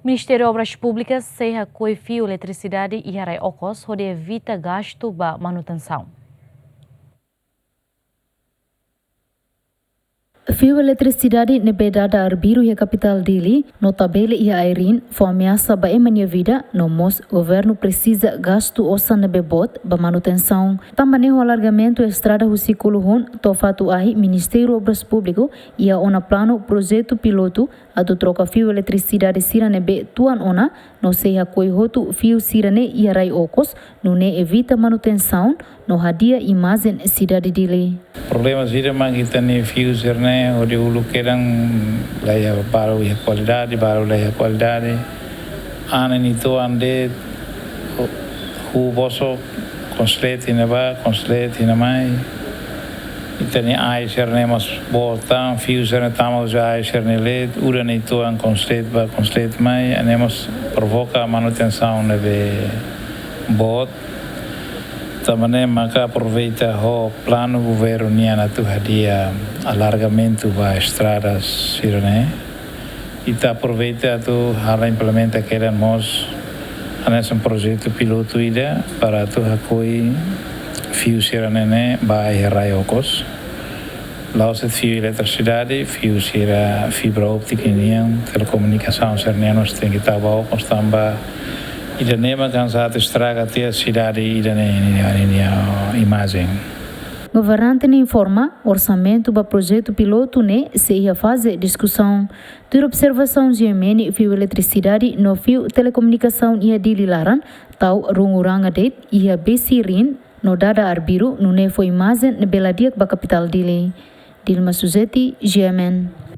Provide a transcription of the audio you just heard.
Ministeiru Obras públikas sei hakoi fio eletrisidade e harai okos hodi evita gastu ba manutensaun. Fio eletricidade nebedada arbiru e capital dele, notabele e airin, foi ameaça ba minha vida, no mos governo precisa gasto ossa nebebot ba manutenção. Também o alargamento estrada husiculuhun, to fato ahi Ministério Obras Público e a ona plano projeto piloto a do troca fio eletricidade sirane be tuan ona, no sei hakoi hotu fio sirane e arai okos, no ne evita manutenção, no hadia imagem cidade dele. Problemas vida mas kita ni fios né onde o luqueram laya baru a qualidade ana ni to ande o bosso conslete na mai itani ai serne mas botan fios né tamo já ai serne le ura ni to an conslete mai anemos provoca manutenção de bot. Também maka aproveita o plano governo niana tu hadia alargamento ba estradas sirene e tá aproveita tu hala implementa aquele mos anesse projeto piloto ida para tu hakoi fio sirene ba harai okos lá se fio eletricidade fio sira fibra óptica nian telecomunicação sirene nós tem que estar ba okos tamba ida nema cansado estraga até a cidade ida a imagem. Governante informa orçamento para projeto piloto ne se ia fazer discussão de observação de emene fio eletricidade no fio telecomunicação ia dililaran tau runguranga det ia besirin no dada arbiru no ne foi imagem ne beladiak ba capital dili Dilma Suzeti GMN.